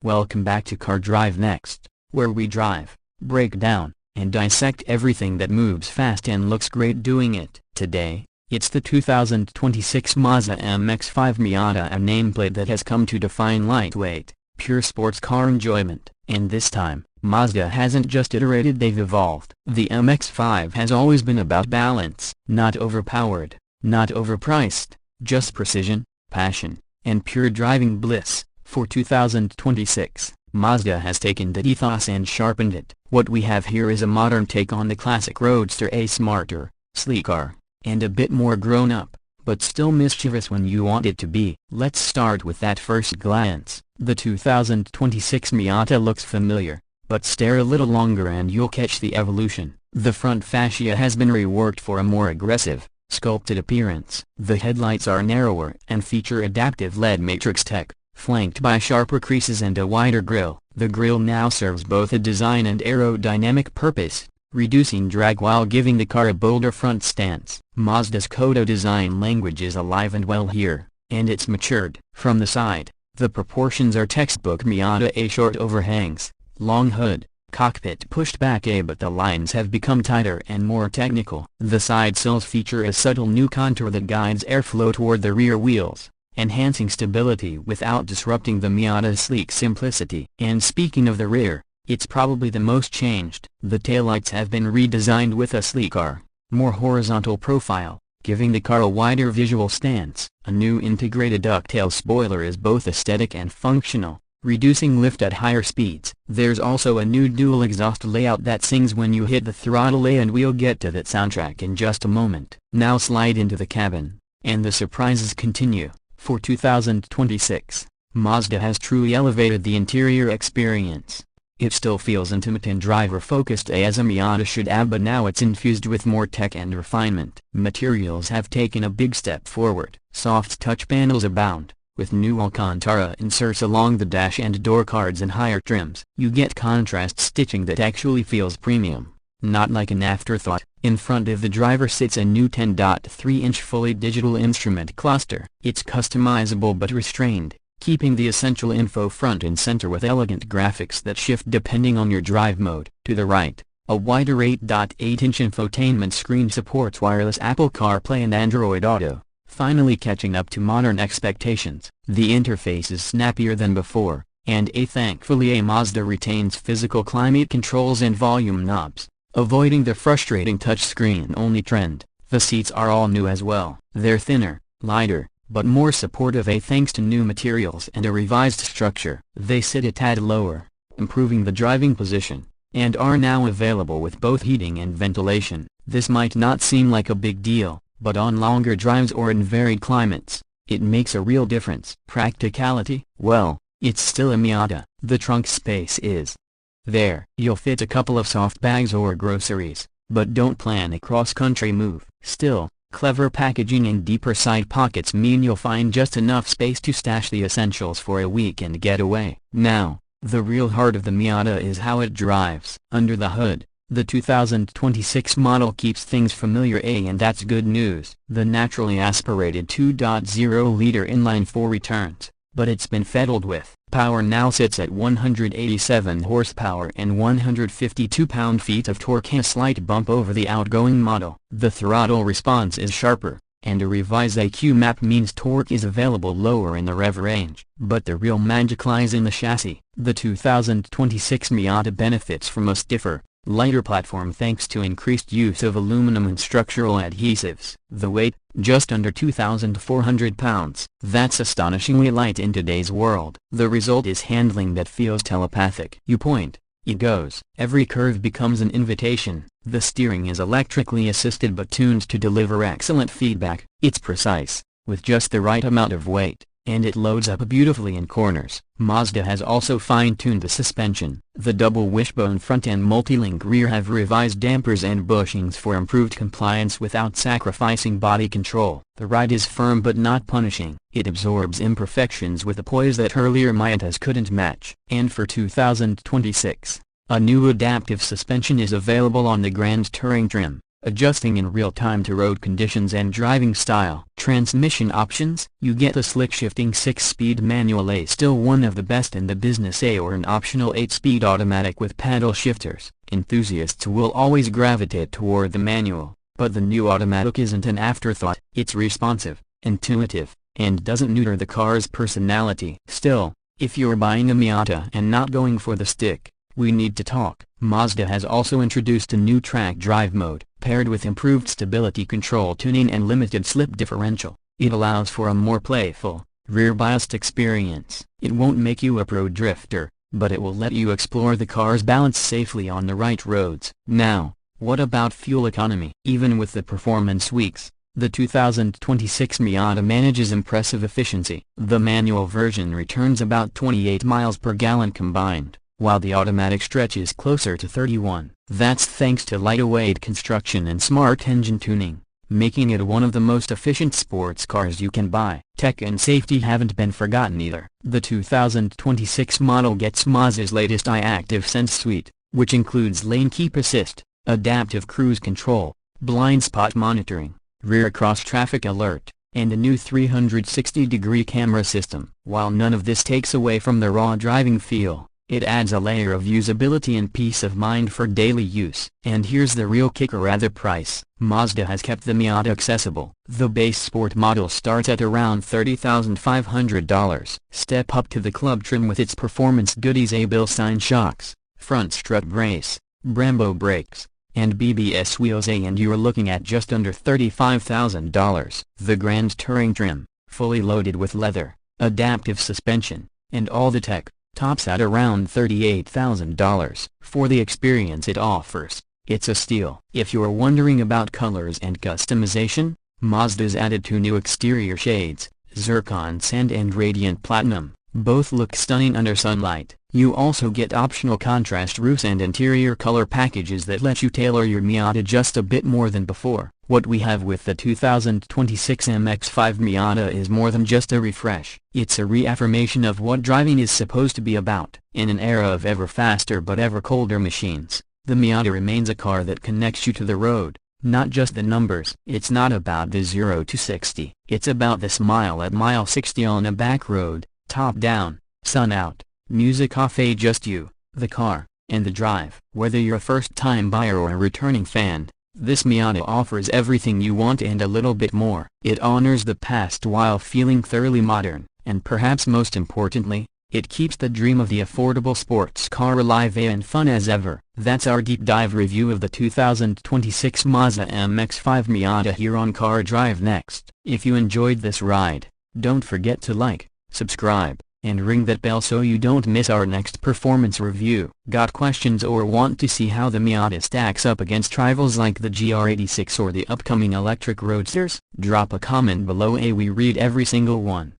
Welcome back to Car Drive Next, where we drive, break down, and dissect everything that moves fast and looks great doing it. Today, it's the 2026 Mazda MX-5 Miata, a nameplate that has come to define lightweight, pure sports car enjoyment. And this time, Mazda hasn't just iterated, they've evolved. The MX-5 has always been about balance, not overpowered, not overpriced, just precision, passion, and pure driving bliss. For 2026, Mazda has taken that ethos and sharpened it. What we have here is a modern take on the classic Roadster, a smarter, sleeker, and a bit more grown-up, but still mischievous when you want it to be. Let's start with that first glance. The 2026 Miata looks familiar, but stare a little longer and you'll catch the evolution. The front fascia has been reworked for a more aggressive, sculpted appearance. The headlights are narrower and feature adaptive LED matrix tech, flanked by sharper creases and a wider grille. The grille now serves both a design and aerodynamic purpose, reducing drag while giving the car a bolder front stance. Mazda's Kodo design language is alive and well here, and it's matured. From the side, the proportions are textbook Miata, a short overhangs, long hood, cockpit pushed back but the lines have become tighter and more technical. The side sills feature a subtle new contour that guides airflow toward the rear wheels, enhancing stability without disrupting the Miata's sleek simplicity. And speaking of the rear, it's probably the most changed. The taillights have been redesigned with a sleeker, more horizontal profile, giving the car a wider visual stance. A new integrated ducktail spoiler is both aesthetic and functional, reducing lift at higher speeds. There's also a new dual exhaust layout that sings when you hit the throttle, and we'll get to that soundtrack in just a moment. Now slide into the cabin, and the surprises continue. For 2026, Mazda has truly elevated the interior experience. It still feels intimate and driver-focused as a Miata should have, but now it's infused with more tech and refinement. Materials have taken a big step forward. Soft touch panels abound, with new Alcantara inserts along the dash and door cards and higher trims. You get contrast stitching that actually feels premium, not like an afterthought. In front of the driver sits a new 10.3-inch fully digital instrument cluster. It's customizable but restrained, keeping the essential info front and center with elegant graphics that shift depending on your drive mode. To the right, a wider 8.8-inch infotainment screen supports wireless Apple CarPlay and Android Auto, finally catching up to modern expectations. The interface is snappier than before, and thankfully a Mazda retains physical climate controls and volume knobs, avoiding the frustrating touchscreen-only trend. The seats are all new as well. They're thinner, lighter, but more supportive thanks to new materials and a revised structure. They sit a tad lower, improving the driving position, and are now available with both heating and ventilation. This might not seem like a big deal, but on longer drives or in varied climates, it makes a real difference. Practicality? Well, it's still a Miata. The trunk space is there. You'll fit a couple of soft bags or groceries, but don't plan a cross-country move. Still, clever packaging and deeper side pockets mean you'll find just enough space to stash the essentials for a weekend getaway. Now, the real heart of the Miata is how it drives. Under the hood, the 2026 model keeps things familiar, and that's good news. The naturally aspirated 2.0-liter inline-4 returns, but it's been fiddled with. Power now sits at 187 horsepower and 152 pound-feet of torque, a slight bump over the outgoing model. The throttle response is sharper, and a revised AQ map means torque is available lower in the rev range. But the real magic lies in the chassis. The 2026 Miata benefits from a stiffer, lighter platform thanks to increased use of aluminum and structural adhesives. The weight, just under 2,400 pounds. That's astonishingly light in today's world. The result is handling that feels telepathic. You point, it goes. Every curve becomes an invitation. The steering is electrically assisted but tuned to deliver excellent feedback. It's precise, with just the right amount of weight, and it loads up beautifully in corners. Mazda has also fine-tuned the suspension. The double wishbone front and multi-link rear have revised dampers and bushings for improved compliance without sacrificing body control. The ride is firm but not punishing. It absorbs imperfections with a poise that earlier Miatas couldn't match. And for 2026, a new adaptive suspension is available on the Grand Touring trim. adjusting in real time to road conditions and driving style. Transmission options: you get a slick-shifting 6-speed manual A, still one of the best in the business, A, or an optional 8-speed automatic with paddle shifters. Enthusiasts will always gravitate toward the manual, but the new automatic isn't an afterthought. It's responsive, intuitive, and doesn't neuter the car's personality. Still, if you're buying a Miata and not going for the stick, we need to talk. Mazda has also introduced a new track drive mode, paired with improved stability control tuning and limited slip differential. It allows for a more playful, rear-biased experience. It won't make you a pro drifter, but it will let you explore the car's balance safely on the right roads. Now, what about fuel economy? Even with the performance tweaks, the 2026 Miata manages impressive efficiency. The manual version returns about 28 miles per gallon combined, while the automatic stretches closer to 31. That's thanks to lightweight construction and smart engine tuning, making it one of the most efficient sports cars you can buy. Tech and safety haven't been forgotten either. The 2026 model gets Mazda's latest iActive Sense suite, which includes lane keep assist, adaptive cruise control, blind spot monitoring, rear cross-traffic alert, and a new 360-degree camera system. While none of this takes away from the raw driving feel, it adds a layer of usability and peace of mind for daily use. And here's the real kicker: at the price. Mazda has kept the Miata accessible. The base sport model starts at around $30,500. Step up to the club trim with its performance goodies: A Bilstein shocks, front strut brace, Brembo brakes, and BBS wheels, and you're looking at just under $35,000. The Grand Touring trim, fully loaded with leather, adaptive suspension, and all the tech, tops at around $38,000. For the experience it offers, it's a steal. If you're wondering about colors and customization, Mazda's added 2 new exterior shades, Zircon Sand and Radiant Platinum. Both look stunning under sunlight. You also get optional contrast roofs and interior color packages that let you tailor your Miata just a bit more than before. What we have with the 2026 MX-5 Miata is more than just a refresh. It's a reaffirmation of what driving is supposed to be about. In an era of ever faster but ever colder machines, the Miata remains a car that connects you to the road, not just the numbers. It's not about the 0 to 60. It's about the smile at mile 60 on a back road, top down, sun out, music off, just you, the car, and the drive. Whether you're a first-time buyer or a returning fan, this Miata offers everything you want and a little bit more. It honors the past while feeling thoroughly modern, and perhaps most importantly, it keeps the dream of the affordable sports car alive and fun as ever. That's our deep dive review of the 2026 Mazda MX-5 Miata here on Car Drive Next. If you enjoyed this ride, don't forget to like, subscribe, and ring that bell so you don't miss our next performance review. Got questions or want to see how the Miata stacks up against rivals like the GR86 or the upcoming electric Roadsters? Drop a comment below. We read every single one.